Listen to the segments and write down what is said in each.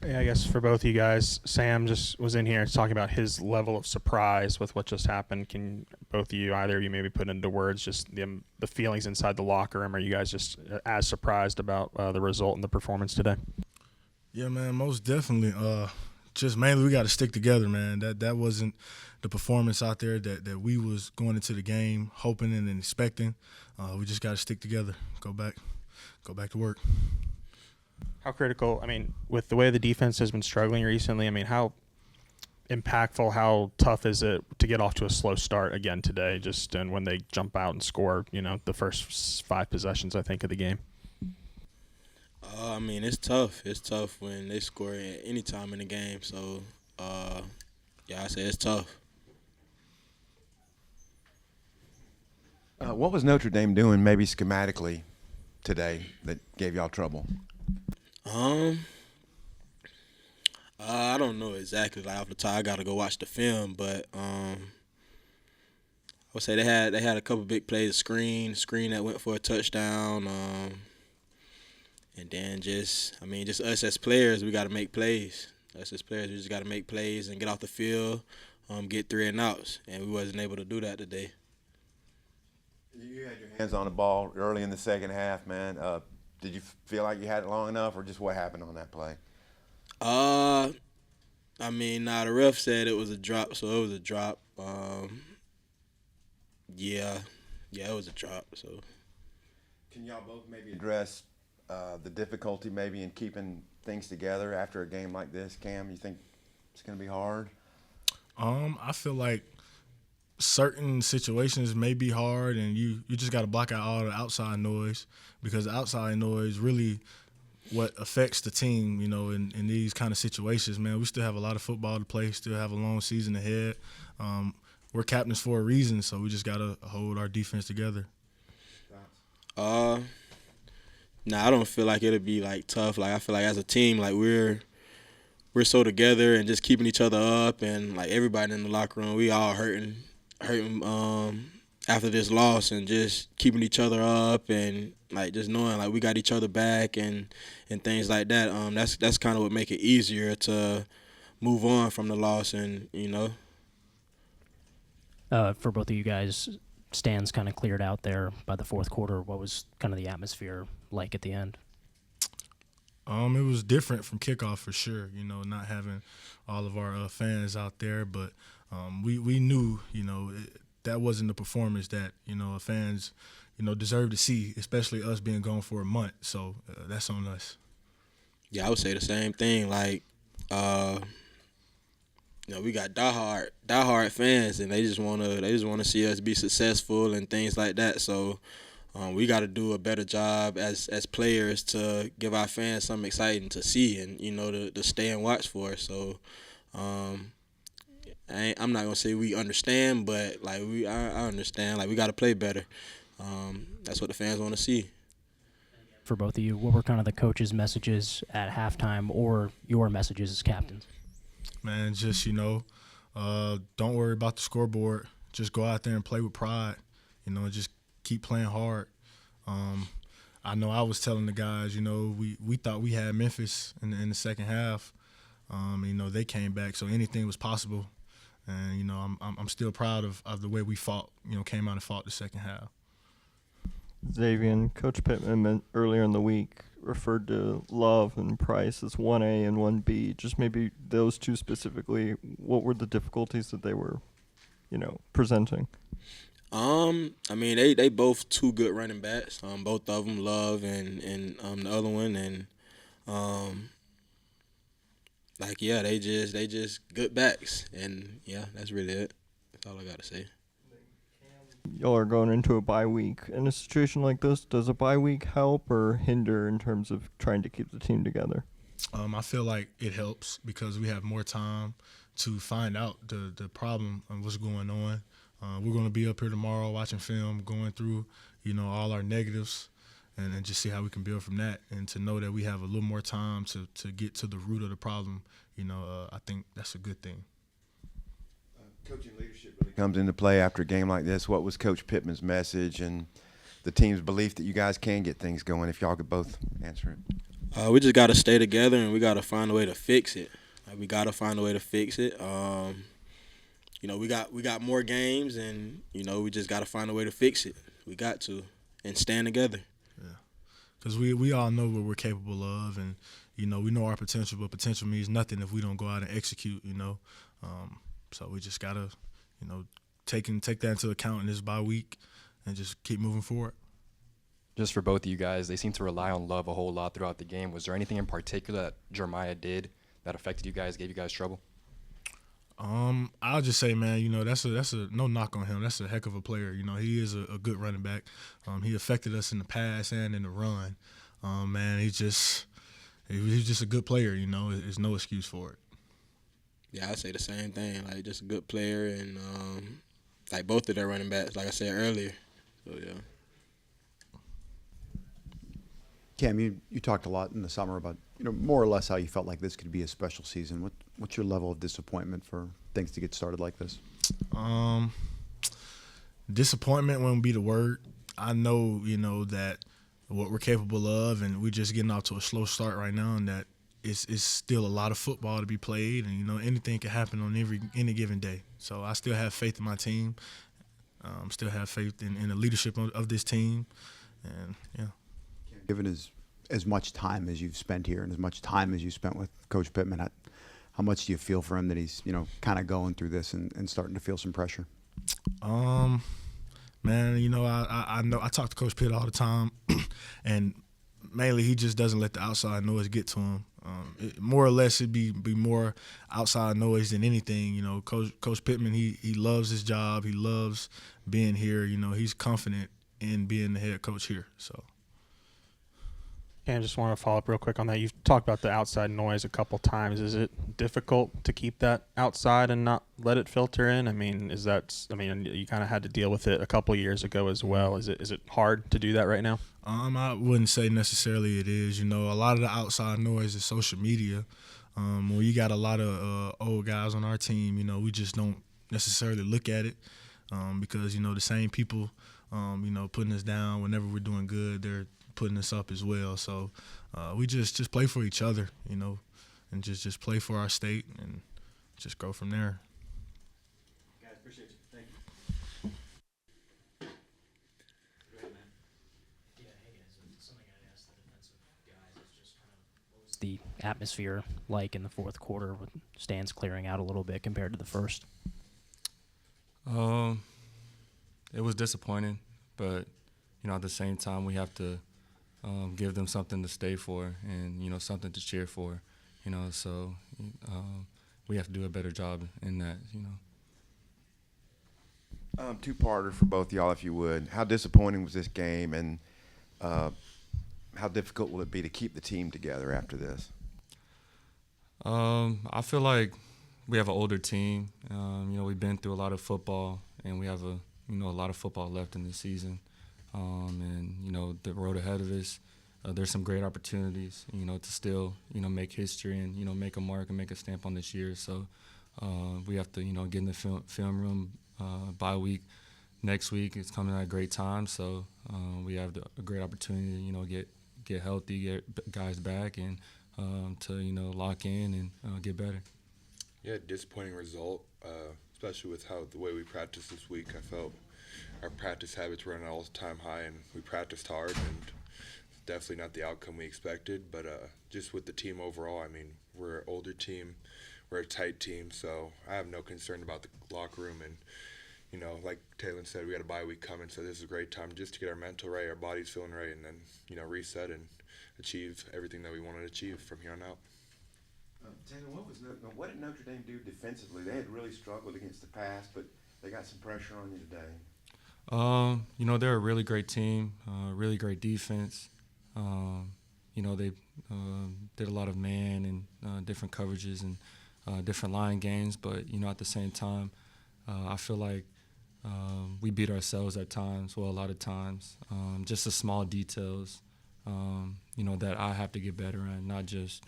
Yeah, I guess for both of you guys, Sam just was in here talking about his level of surprise with what just happened. Can both of you, either of you, maybe put into words just the feelings inside the locker room? Are you guys just as surprised about the result and the performance today? Yeah, man, most definitely. Just mainly we got to stick together, man. That wasn't the performance out there that we was going into the game hoping and expecting. We just got to stick together. Go back to work. How critical? I mean, with the way the defense has been struggling recently, I mean, how impactful, how tough is it to get off to a slow start again today? Just and when they jump out and score, the first five possessions, I think, of the game. I mean, it's tough. It's tough when they score at any time in the game. So, yeah, I say it's tough. What was Notre Dame doing, maybe schematically, today that gave y'all trouble? Um, I don't know exactly. Like off the top, I gotta go watch the film. But I would say they had a couple big plays, screen that went for a touchdown. And then just us as players, we got to make plays. Us as players, we just got to make plays and get off the field, get 3 and outs, and we wasn't able to do that today. You had your hands on the ball early in the second half, man. Did you feel like you had it long enough, or just what happened on that play? I mean, the ref said it was a drop, so it was a drop. Yeah, it was a drop. So Can y'all both maybe address the difficulty maybe in keeping things together after a game like this? Cam, you think it's going to be hard? I feel like certain situations may be hard, and you just got to block out all the outside noise, because the outside noise really what affects the team, in these kind of situations, man. We still have a lot of football to play, still have a long season ahead. We're captains for a reason, so we just got to hold our defense together. Nah, I don't feel like it'll be like tough. Like I feel like as a team, like we're so together and just keeping each other up, and like everybody in the locker room, we all hurting after this loss, and just keeping each other up, and like just knowing like we got each other back and things like that. That's kind of what make it easier to move on from the loss, and For both of you guys, stands kind of cleared out there by the fourth quarter. What was kind of the atmosphere like at the end? It was different from kickoff for sure, not having all of our fans out there, but we knew, that wasn't the performance that, fans, deserve to see, especially us being gone for a month. So that's on us. Yeah, I would say the same thing. Like, we got diehard fans, and they just wanna see us be successful and things like that. So we got to do a better job as players to give our fans something exciting to see, and to stay and watch for. So I'm not gonna say we understand, but like I understand. Like we got to play better. That's what the fans want to see. For both of you, what were kind of the coaches' messages at halftime, or your messages as captains? Man, just, don't worry about the scoreboard. Just go out there and play with pride, just keep playing hard. I know I was telling the guys, we thought we had Memphis in the second half. They came back, so anything was possible. And, I'm still proud of the way we fought, came out and fought the second half. Xavier, Coach Pittman earlier in the week referred to Love and Price as 1A and 1B. Just maybe those two specifically, what were the difficulties that they were, presenting? I mean, they both two good running backs. Both of them, Love and the other one, and they just good backs, and yeah, that's really it. That's all I gotta say. Y'all are going into a bye week. In a situation like this, does a bye week help or hinder in terms of trying to keep the team together? I feel like it helps because we have more time to find out the problem and what's going on. We're going to be up here tomorrow watching film, going through, all our negatives, and just see how we can build from that. And to know that we have a little more time to get to the root of the problem, I think that's a good thing. Coaching leadership really comes into play after a game like this. What was Coach Pittman's message and the team's belief that you guys can get things going? If y'all could both answer it. We just got to stay together, and we got to find a way to fix it. We got to find a way to fix it. We got more games, and we just got to find a way to fix it. We got to, and stand together. Yeah, because we all know what we're capable of, and we know our potential. But potential means nothing if we don't go out and execute. So we just gotta take that into account in this bye week, and just keep moving forward. Just for both of you guys, they seem to rely on Love a whole lot throughout the game. Was there anything in particular that Jeremiah did that affected you guys, gave you guys trouble? I'll just say, man, that's a no knock on him. That's a heck of a player. He is a good running back. He affected us in the pass and in the run. Man, he's just a good player. There's no excuse for it. Yeah, I say the same thing. Like, just a good player, and like both of their running backs, like I said earlier. So yeah. Cam, you talked a lot in the summer about more or less how you felt like this could be a special season. What's your level of disappointment for things to get started like this? Disappointment won't be the word. I know that what we're capable of, and we're just getting off to a slow start right now, and that it's still a lot of football to be played, and anything can happen on any given day. So I still have faith in my team. Still have faith in the leadership of this team, and yeah. Given as much time as you've spent here and as much time as you spent with Coach Pittman, how much do you feel for him that he's kind of going through this and starting to feel some pressure? Man, I know I talk to Coach Pitt all the time, and mainly he just doesn't let the outside noise get to him. More or less, it'd be more outside noise than anything. Coach Pittman, he loves his job. He loves being here. He's confident in being the head coach here. So. And I just want to follow up real quick on that. You've talked about the outside noise a couple times. Is it difficult to keep that outside and not let it filter in? You kind of had to deal with it a couple years ago as well. Is it hard to do that right now? I wouldn't say necessarily it is. A lot of the outside noise is social media. When you got a lot of old guys on our team, we just don't necessarily look at it because, the same people, putting us down whenever we're doing good, they're putting us up as well. So we just play for each other, and just play for our state and just go from there. Guys, appreciate you. Thank you. Go ahead, man. Yeah, hey guys, something I asked the defensive guys is just kind of what was the atmosphere like in the fourth quarter with stands clearing out a little bit compared to the first? It was disappointing, but at the same time we have to give them something to stay for and something to cheer for, so we have to do a better job in that. Two-parter for both y'all, if you would. How disappointing was this game, and how difficult will it be to keep the team together after this? I feel like we have an older team. We've been through a lot of football, and we have a lot of football left in the season. And the road ahead of us, there's some great opportunities, to still, make history and, make a mark and make a stamp on this year. So we have to, get in the film room bye week. Next week, it's coming at a great time. So we have a great opportunity to, get healthy, get guys back, and to, lock in and get better. Yeah, disappointing result, especially with the way we practiced this week. I felt our practice habits were at an all-time high, and we practiced hard, and definitely not the outcome we expected. But just with the team overall, we're an older team, we're a tight team, so I have no concern about the locker room. And like Taylor said, we got a bye week coming, so this is a great time just to get our mental right, our bodies feeling right, and then reset and achieve everything that we want to achieve from here on out. Taylor, what did Notre Dame do defensively? They had really struggled against the pass, but they got some pressure on you today. They're a really great team, really great defense. They did a lot of man and different coverages and different line games, but, at the same time, I feel like we beat ourselves at times, a lot of times. Just the small details, that I have to get better at, not just,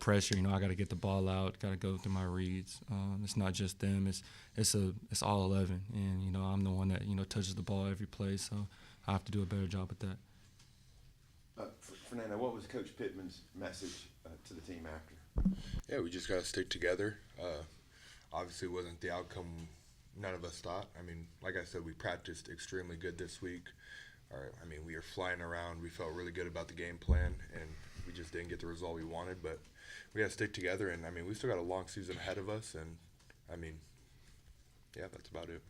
pressure. I got to get the ball out, got to go through my reads. It's not just them. It's all 11, and I'm the one that touches the ball every play, so I have to do a better job at that. Fernando, what was Coach Pittman's message to the team after? Yeah, we just got to stick together. Obviously, it wasn't the outcome none of us thought. I mean, like I said, we practiced extremely good this week. We were flying around. We felt really good about the game plan, and we just didn't get the result we wanted. But we got to stick together, and, we still got a long season ahead of us, and, yeah, that's about it.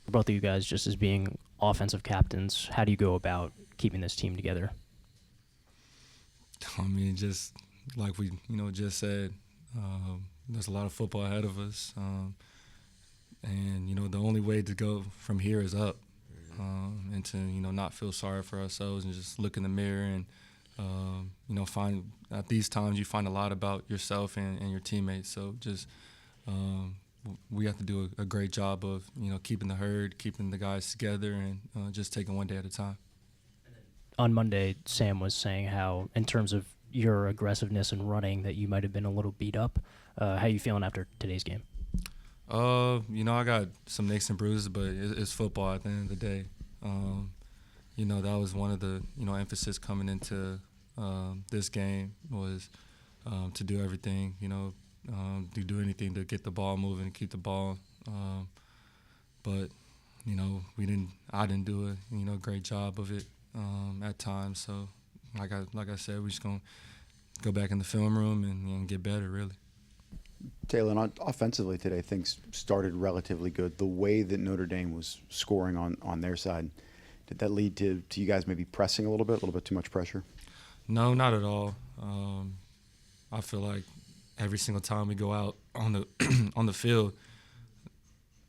Both of you guys, just as being offensive captains, how do you go about keeping this team together? Just like we, just said, there's a lot of football ahead of us, and the only way to go from here is up, and to not feel sorry for ourselves and just look in the mirror and find at these times you find a lot about yourself and your teammates. So just we have to do a great job of keeping the herd, keeping the guys together, and just taking one day at a time. On Monday, Sam was saying how, in terms of your aggressiveness and running, that you might have been a little beat up. How are you feeling after today's game? I got some nicks and bruises, but it's football at the end of the day. That was one of the, emphasis coming into this game was to do everything, to do anything to get the ball moving, keep the ball. But, I didn't do a, great job of it at times. So, like I said, we're just going to go back in the film room and get better, really. Taylor, offensively today, things started relatively good. The way that Notre Dame was scoring on their side, did that lead to you guys maybe pressing a little bit too much pressure? No, not at all. I feel like every single time we go out on the on the field,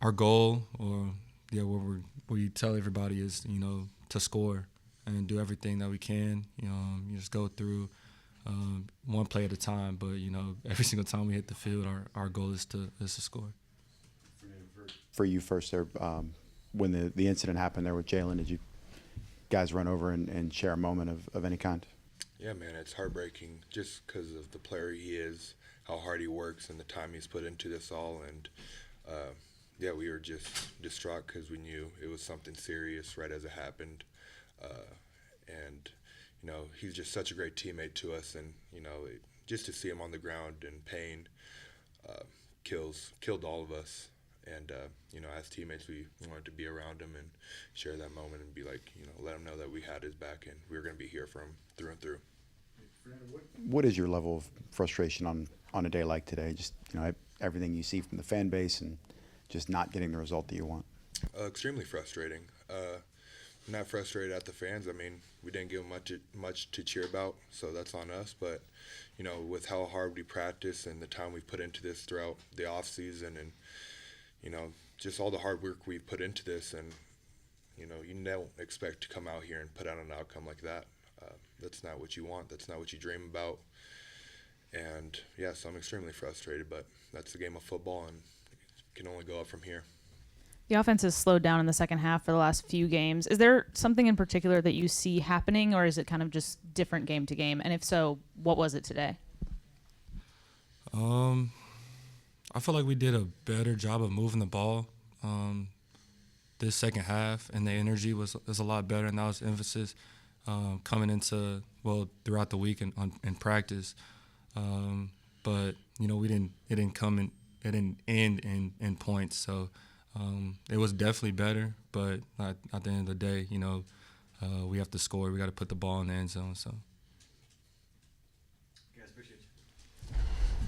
our goal, or what we tell everybody is, to score and do everything that we can. You just go through one play at a time, but every single time we hit the field, our goal is to score. For you first there, when the incident happened there with Jalen, did you guys run over and share a moment of any kind? Yeah, man, it's heartbreaking just because of the player he is, how hard he works, and the time he's put into this all. And we were just distraught because we knew it was something serious right as it happened. He's just such a great teammate to us, and just to see him on the ground in pain killed all of us. And as teammates, we wanted to be around him and share that moment and be like, let him know that we had his back and we were going to be here for him through and through. What is your level of frustration on a day like today? Just everything you see from the fan base and just not getting the result that you want. Extremely frustrating. Not frustrated at the fans. We didn't give them much to cheer about, so that's on us. But with how hard we practice and the time we put into this throughout the off season, and just all the hard work we've put into this, and you don't expect to come out here and put out an outcome like that. That's not what you want. That's not what you dream about. And so I'm extremely frustrated, but that's the game of football, and it can only go up from here. The offense has slowed down in the second half for the last few games. Is there something in particular that you see happening, or is it kind of just different game to game? And if so, what was it today? I feel like we did a better job of moving the ball this second half, and the energy was a lot better, and that was emphasis coming into, throughout the week and in practice. But it didn't end in points, so it was definitely better. But at the end of the day, we have to score. We got to put the ball in the end zone. So. Guys, appreciate you.